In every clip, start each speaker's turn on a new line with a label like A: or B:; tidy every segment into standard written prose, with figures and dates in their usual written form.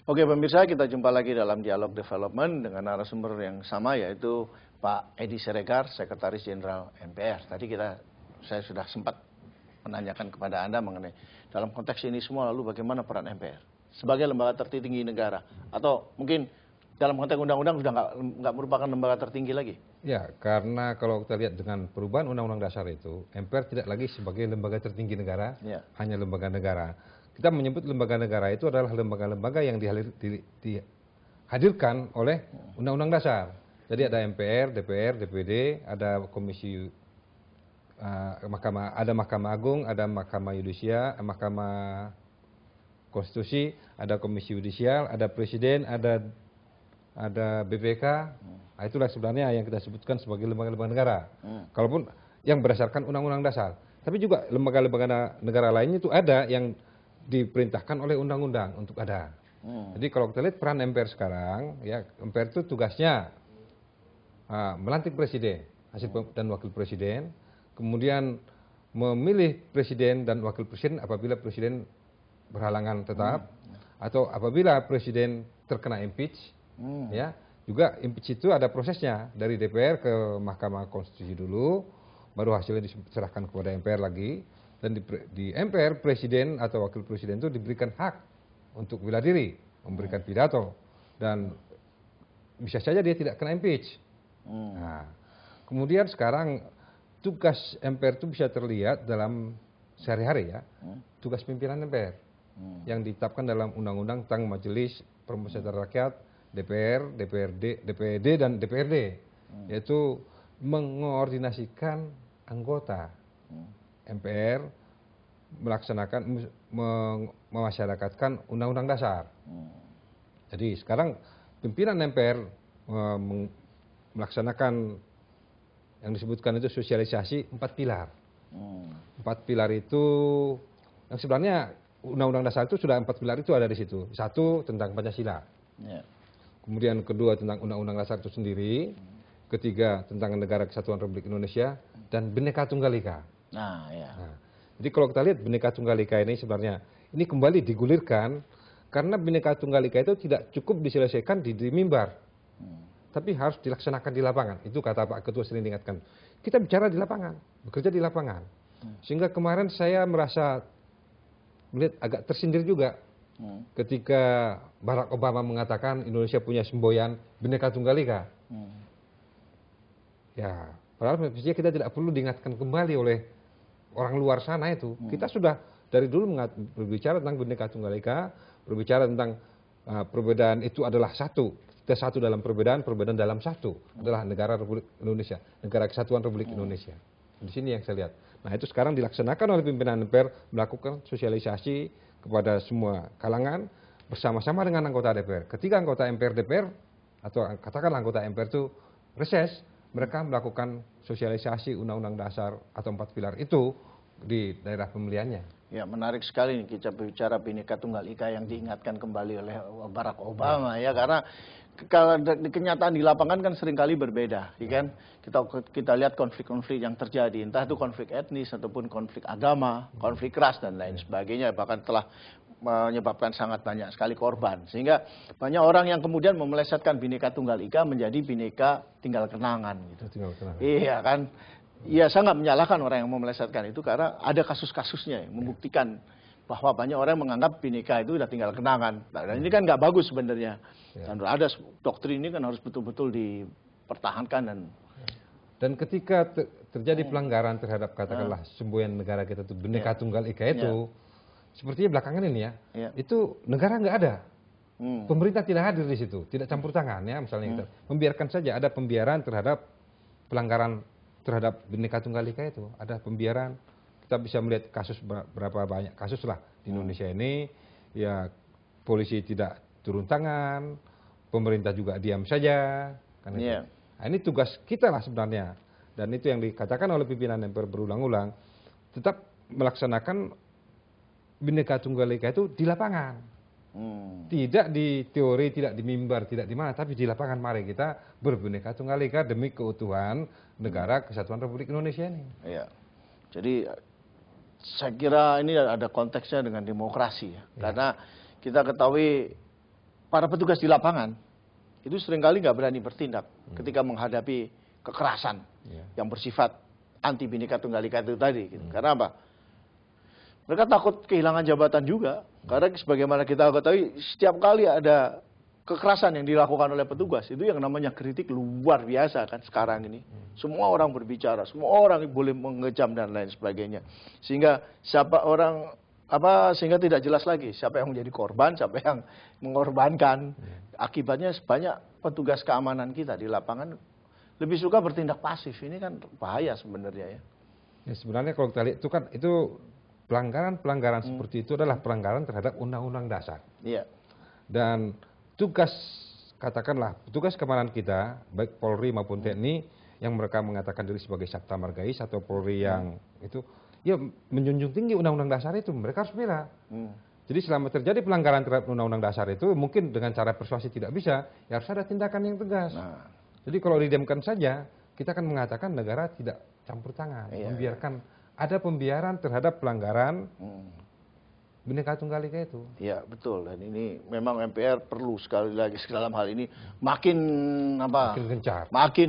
A: Oke pemirsa, kita jumpa lagi dalam Dialog Development dengan narasumber yang sama, yaitu Pak Edi Siregar, Sekretaris Jenderal MPR. Tadi saya sudah sempat menanyakan kepada Anda mengenai dalam konteks ini semua, lalu bagaimana peran MPR sebagai lembaga tertinggi negara, atau mungkin dalam konteks undang-undang sudah nggak merupakan lembaga tertinggi lagi.
B: Ya, karena kalau kita lihat dengan perubahan Undang-Undang Dasar itu, MPR tidak lagi sebagai lembaga tertinggi negara, hanya lembaga negara. Kita menyebut lembaga negara itu adalah lembaga-lembaga yang dihadirkan oleh Undang-Undang Dasar. Jadi ada MPR, DPR, DPD, ada Komisi ada Mahkamah Agung, ada Mahkamah Yudisial, Mahkamah Konstitusi, ada Komisi Yudisial, ada Presiden, ada BPK. Nah, itulah sebenarnya yang kita sebutkan sebagai lembaga-lembaga negara. Kalaupun yang berdasarkan Undang-Undang Dasar. Tapi juga lembaga-lembaga negara lainnya itu ada yang diperintahkan oleh undang-undang untuk ada. Jadi kalau kita lihat peran MPR sekarang, ya MPR itu tugasnya melantik presiden, dan wakil presiden, kemudian memilih presiden dan wakil presiden apabila presiden berhalangan tetap, atau apabila presiden terkena impeach, ya juga impeach itu ada prosesnya dari DPR ke Mahkamah Konstitusi dulu, baru hasilnya diserahkan kepada MPR lagi. Dan di MPR, presiden atau wakil presiden itu diberikan hak untuk bela diri, memberikan pidato, dan bisa saja dia tidak kena impeach. Nah, kemudian sekarang tugas MPR itu bisa terlihat dalam sehari-hari, ya, tugas pimpinan MPR yang ditetapkan dalam Undang-Undang tentang Majelis Permusyawaratan Rakyat, DPR, DPRD, DPD, dan DPRD, yaitu mengoordinasikan anggota MPR melaksanakan, memasyarakatkan Undang-Undang Dasar. Jadi sekarang pimpinan MPR melaksanakan yang disebutkan itu sosialisasi 4 pilar. 4 pilar itu yang sebenarnya Undang-Undang Dasar itu sudah 4 pilar itu ada di situ. Satu tentang Pancasila. Kemudian kedua tentang Undang-Undang Dasar itu sendiri. Ketiga tentang Negara Kesatuan Republik Indonesia dan Bhinneka Tunggal Ika. Nah, jadi kalau kita lihat Bhinneka Tunggal Ika ini sebenarnya ini kembali digulirkan karena Bhinneka Tunggal Ika itu tidak cukup diselesaikan di mimbar, tapi harus dilaksanakan di lapangan. Itu kata Pak Ketua sering diingatkan. Kita bicara di lapangan, bekerja di lapangan. Sehingga kemarin saya merasa melihat agak tersindir juga ketika Barack Obama mengatakan Indonesia punya semboyan Bhinneka Tunggal Ika. Ya, padahal mestinya kita tidak perlu diingatkan kembali oleh orang luar sana itu. Kita sudah dari dulu berbicara tentang Bhinneka Tunggal Ika, berbicara tentang perbedaan itu adalah satu. Kita satu dalam perbedaan, perbedaan dalam satu adalah negara Republik Indonesia, Negara Kesatuan Republik Indonesia. Di sini yang saya lihat. Nah, itu sekarang dilaksanakan oleh pimpinan MPR, melakukan sosialisasi kepada semua kalangan bersama-sama dengan anggota DPR. Ketika anggota MPR DPR atau katakanlah anggota MPR itu reses, mereka melakukan sosialisasi Undang-Undang Dasar atau 4 pilar itu di daerah pemilihannya.
A: Ya, menarik sekali nih kita bicara Bhinneka Tunggal Ika yang diingatkan kembali oleh Barack Obama, ya, karena kalau di kenyataan di lapangan kan seringkali berbeda, ya kan? Kita lihat konflik-konflik yang terjadi, entah itu konflik etnis ataupun konflik agama, konflik ras dan lain sebagainya, bahkan telah menyebabkan sangat banyak sekali korban, sehingga banyak orang yang kemudian memelesetkan Bhinneka Tunggal Ika menjadi Bhinneka Tinggal Kenangan gitu. Iya kan? Iya, saya nggak menyalahkan orang yang memelesetkan itu karena ada kasus-kasusnya yang membuktikan bahwa banyak orang menganggap Bhinneka itu udah tinggal kenangan. Dan ini kan nggak bagus sebenarnya. Dan ada doktrin ini kan harus betul-betul dipertahankan
B: dan ketika terjadi pelanggaran terhadap katakanlah semboyan negara kita itu Bhinneka Tunggal Ika itu. Sepertinya belakangan ini ya, itu negara nggak ada, pemerintah tidak hadir di situ, tidak campur tangan ya, misalnya kita membiarkan saja ada pembiaran terhadap pelanggaran terhadap Bhinneka Tunggal Ika itu, ada pembiaran. Kita bisa melihat kasus berapa banyak kasus lah di Indonesia ini, ya polisi tidak turun tangan, pemerintah juga diam saja, kan itu. Nah, ini tugas kita lah sebenarnya, dan itu yang dikatakan oleh pimpinan MPR berulang-ulang, tetap melaksanakan Bhinneka Tunggal Ika itu di lapangan, tidak di teori, tidak di mimbar, tidak di mana, tapi di lapangan. Mari kita berbhinneka Tunggal Ika demi keutuhan Negara Kesatuan Republik Indonesia ini.
A: Iya. Jadi saya kira ini ada konteksnya dengan demokrasi ya. Karena kita ketahui para petugas di lapangan itu seringkali nggak berani bertindak ketika menghadapi kekerasan yang bersifat anti Bhinneka Tunggal Ika itu tadi. Gitu. Karena apa? Mereka takut kehilangan jabatan juga. Karena sebagaimana kita ketahui, setiap kali ada kekerasan yang dilakukan oleh petugas, itu yang namanya kritik luar biasa kan sekarang ini. Semua orang berbicara, semua orang boleh mengejam dan lain sebagainya. Sehingga sehingga tidak jelas lagi siapa yang menjadi korban, siapa yang mengorbankan. Akibatnya banyak petugas keamanan kita di lapangan lebih suka bertindak pasif. Ini kan bahaya sebenarnya ya.
B: Ya sebenarnya kalau kita lihat itu kan pelanggaran seperti itu adalah pelanggaran terhadap Undang-Undang Dasar.
A: Iya.
B: Dan tugas katakanlah petugas keamanan kita baik Polri maupun TNI yang mereka mengatakan diri sebagai Sabta Margais atau Polri yang itu ya menjunjung tinggi Undang-Undang Dasar itu, mereka harus bela. Jadi selama terjadi pelanggaran terhadap Undang-Undang Dasar itu mungkin dengan cara persuasi tidak bisa, ya harus ada tindakan yang tegas. Jadi kalau didiamkan saja, kita akan mengatakan negara tidak campur tangan, membiarkan ada pembiaran terhadap pelanggaran Bhinneka Tunggal Ika itu.
A: Iya betul, dan ini memang MPR perlu sekali lagi dalam hal ini makin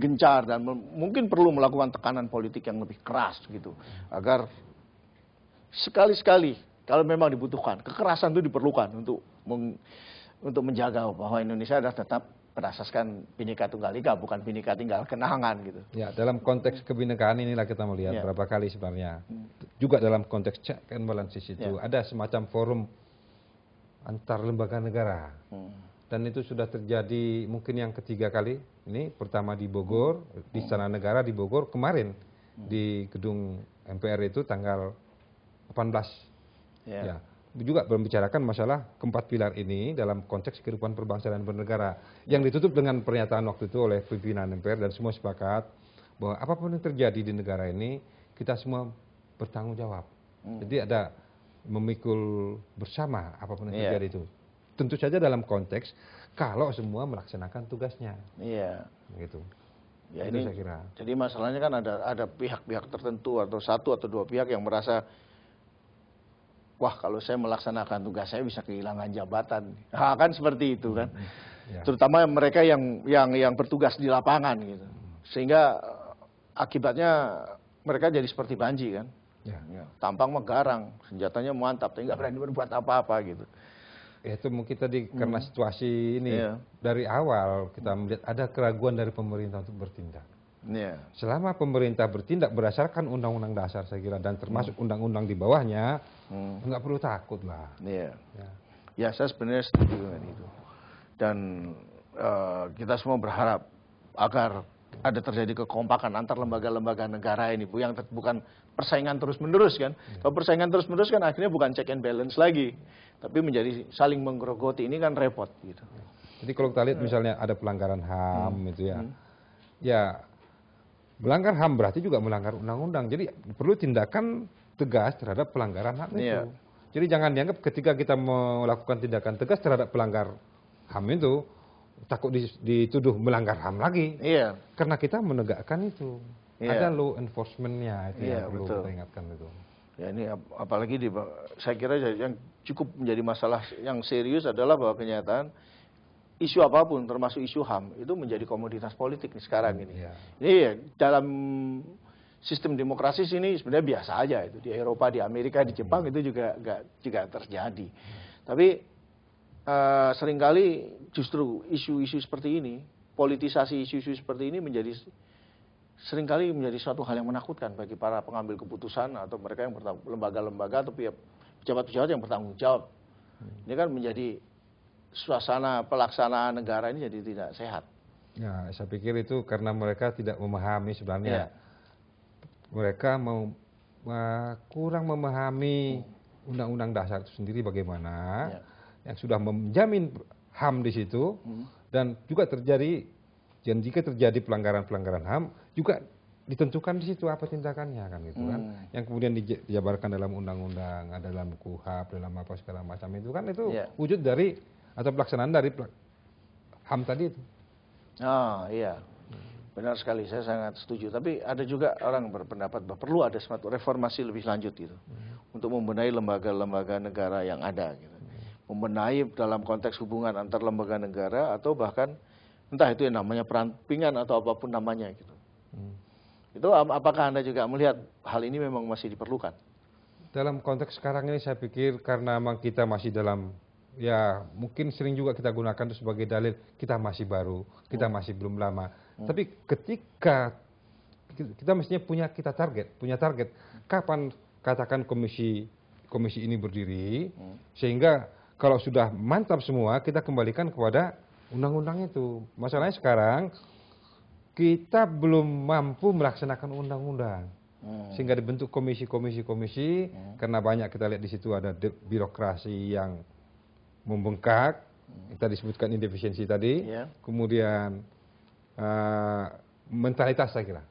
A: gencar dan mungkin perlu melakukan tekanan politik yang lebih keras gitu agar sekali-sekali kalau memang dibutuhkan kekerasan itu diperlukan untuk menjaga bahwa Indonesia adalah tetap berasaskan Bhinneka Tunggal Ika, bukan Bhinneka Tunggal Kenangan gitu.
B: Ya, dalam konteks kebinekaan inilah kita melihat berapa kali sebenarnya. Juga dalam konteks check and balances itu ada semacam forum antar lembaga negara. Dan itu sudah terjadi mungkin yang ketiga kali. Ini pertama di Bogor, di Istana Negara di Bogor kemarin di gedung MPR itu tanggal 18. Ya. Juga membicarakan masalah keempat pilar ini dalam konteks kehidupan berbangsa dan bernegara yang ditutup dengan pernyataan waktu itu oleh pimpinan MPR dan semua sepakat bahwa apapun yang terjadi di negara ini kita semua bertanggung jawab. Jadi ada memikul bersama apapun yang terjadi itu. Tentu saja dalam konteks kalau semua melaksanakan tugasnya. Gitu.
A: Ya,
B: itu
A: ini
B: saya kira.
A: Jadi masalahnya kan ada pihak-pihak tertentu atau satu atau dua pihak yang merasa wah kalau saya melaksanakan tugas saya bisa kehilangan jabatan. Nah, kan seperti itu kan. Terutama mereka yang bertugas di lapangan gitu. Sehingga akibatnya mereka jadi seperti banji kan. Tampang megarang, senjatanya mantap, tapi nggak berani berbuat apa-apa gitu.
B: Itu mungkin tadi karena situasi ini dari awal kita melihat ada keraguan dari pemerintah untuk bertindak. Selama pemerintah bertindak berdasarkan Undang-Undang Dasar saya kira dan termasuk undang-undang di bawahnya, nggak perlu takut lah.
A: Ya saya sebenarnya setuju dengan itu. Dan kita semua berharap agar ada terjadi kekompakan antar lembaga-lembaga negara ini, Bu, yang bukan persaingan terus-menerus kan. Kalau persaingan terus-menerus kan akhirnya bukan check and balance lagi, tapi menjadi saling menggerogoti, ini kan repot gitu.
B: Jadi kalau kita lihat misalnya ada pelanggaran HAM itu ya melanggar HAM berarti juga melanggar undang-undang. Jadi perlu tindakan tegas terhadap pelanggaran HAM itu. Jadi jangan dianggap ketika kita melakukan tindakan tegas terhadap pelanggar HAM itu takut dituduh melanggar HAM lagi. Karena kita menegakkan itu. Ada law enforcement-nya itu yang perlu kita ingatkan itu.
A: Ya ini apalagi saya kira yang cukup menjadi masalah yang serius adalah bahwa kenyataan isu apapun termasuk isu HAM itu menjadi komoditas politik nih sekarang ini. Ini dalam sistem demokrasi sini sebenarnya biasa aja itu. Di Eropa, di Amerika, di Jepang itu juga terjadi. Tapi seringkali justru isu-isu seperti ini, politisasi isu-isu seperti ini seringkali menjadi suatu hal yang menakutkan bagi para pengambil keputusan atau mereka yang lembaga-lembaga atau pejabat-pejabat yang bertanggung jawab. Ini kan menjadi suasana pelaksanaan negara ini jadi tidak sehat.
B: Ya, saya pikir itu karena mereka tidak memahami sebenarnya. Mereka kurang memahami Undang-Undang Dasar itu sendiri bagaimana, yang sudah menjamin HAM di situ, dan juga dan jika terjadi pelanggaran-pelanggaran HAM juga ditentukan di situ apa tindakannya kan gitu kan, yang kemudian dijabarkan dalam undang-undang, ada dalam KUHP, dalam apa segala macam itu kan itu wujud dari atau pelaksanaan dari HAM tadi itu. Benar sekali, saya sangat setuju. Tapi ada juga orang berpendapat bahwa perlu ada suatu reformasi lebih lanjut gitu, untuk membenahi lembaga-lembaga negara yang ada gitu.
A: membenahi dalam konteks hubungan antar lembaga negara atau bahkan entah itu yang namanya perampingan atau apapun namanya gitu. Itu apakah Anda juga melihat hal ini memang masih diperlukan?
B: Dalam konteks sekarang ini saya pikir karena memang kita masih dalam, ya mungkin sering juga kita gunakan itu sebagai dalil kita masih baru, kita masih belum lama. Tapi ketika kita mestinya punya target, kapan katakan komisi ini berdiri, sehingga kalau sudah mantap semua kita kembalikan kepada undang-undang itu. Masalahnya sekarang kita belum mampu melaksanakan undang-undang. Sehingga dibentuk komisi karena banyak kita lihat di situ ada birokrasi yang membengkak, kita disebutkan indefisiensi tadi, kemudian mentalitas saya kira,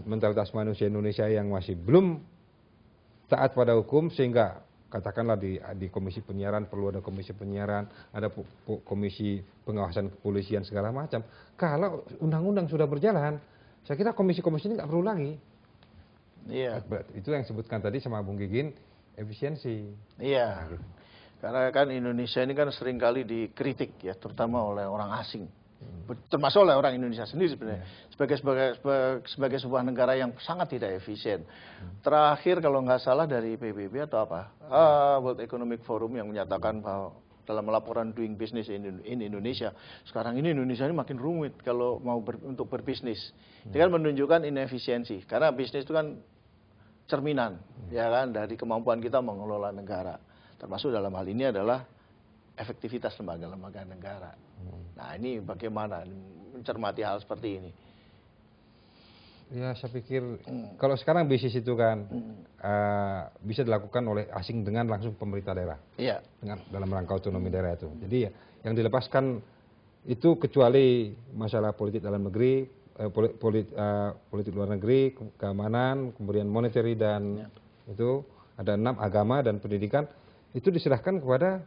B: mentalitas manusia Indonesia yang masih belum taat pada hukum, sehingga katakanlah di komisi penyiaran perlu ada komisi penyiaran, ada komisi pengawasan kepolisian segala macam. Kalau undang-undang sudah berjalan, saya kira komisi-komisi ini nggak perlu lagi.
A: Iya.
B: Itu yang disebutkan tadi sama Bung Gigin, efisiensi.
A: Iya. Karena kan Indonesia ini kan seringkali dikritik ya, terutama oleh orang asing. Termasuk oleh orang Indonesia sendiri sebenarnya, sebagai sebuah negara yang sangat tidak efisien. Terakhir kalau nggak salah dari PBB atau apa, World Economic Forum yang menyatakan bahwa dalam laporan Doing Business in Indonesia, sekarang ini Indonesia ini makin rumit kalau mau untuk berbisnis. Itu kan menunjukkan inefisiensi, karena bisnis itu kan cerminan, ya kan, dari kemampuan kita mengelola negara. Termasuk dalam hal ini adalah efektivitas lembaga-lembaga negara. Nah ini bagaimana mencermati hal seperti ini?
B: Ya saya pikir kalau sekarang bisnis itu kan bisa dilakukan oleh asing dengan langsung pemerintah daerah.
A: Iya.
B: Dengan dalam rangka otonomi daerah itu. Jadi ya, yang dilepaskan itu kecuali masalah politik dalam negeri, politik luar negeri, keamanan, kemudian monetary dan itu ada 6 agama dan pendidikan, itu diserahkan kepada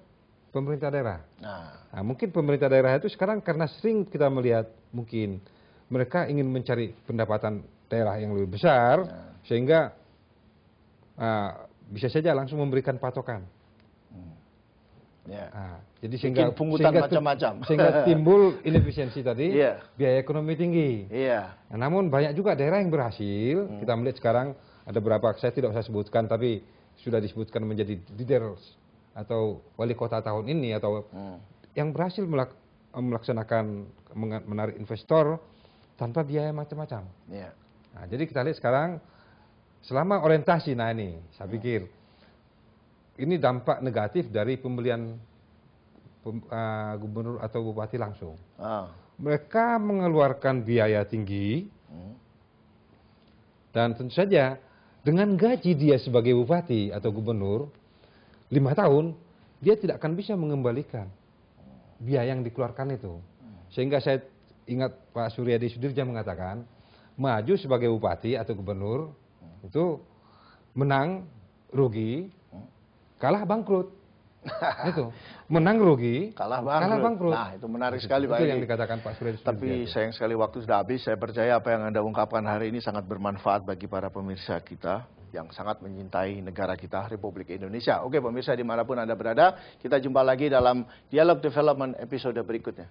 B: pemerintah daerah. Nah, mungkin pemerintah daerah itu sekarang karena sering kita melihat mungkin mereka ingin mencari pendapatan daerah yang lebih besar, sehingga bisa saja langsung memberikan patokan. Jadi sehingga
A: macam-macam,
B: sehingga timbul inefisiensi tadi, biaya ekonomi tinggi. Nah, namun banyak juga daerah yang berhasil. Kita melihat sekarang ada beberapa, saya tidak usah sebutkan, tapi sudah disebutkan menjadi leader atau wali kota tahun ini atau yang berhasil melaksanakan menarik investor tanpa biaya macam-macam. Nah, jadi kita lihat sekarang selama orientasi, nah ini saya pikir ini dampak negatif dari pembelian gubernur atau bupati langsung. Mereka mengeluarkan biaya tinggi dan tentu saja dengan gaji dia sebagai bupati atau gubernur 5 tahun, dia tidak akan bisa mengembalikan biaya yang dikeluarkan itu. Sehingga saya ingat Pak Suryadi Sudirja mengatakan, maju sebagai bupati atau gubernur, itu menang, rugi, kalah bangkrut. Itu, menang rugi, kalah bangkrut.
A: Nah, itu menarik sekali Pak.
B: Itu yang dikatakan Pak Suryadi Sudirja.
A: Tapi sayang sekali waktu sudah habis. Saya percaya apa yang Anda ungkapkan hari ini sangat bermanfaat bagi para pemirsa kita yang sangat menyintai negara kita, Republik Indonesia. Oke pemirsa dimanapun Anda berada, kita jumpa lagi dalam Dialog Development episode berikutnya.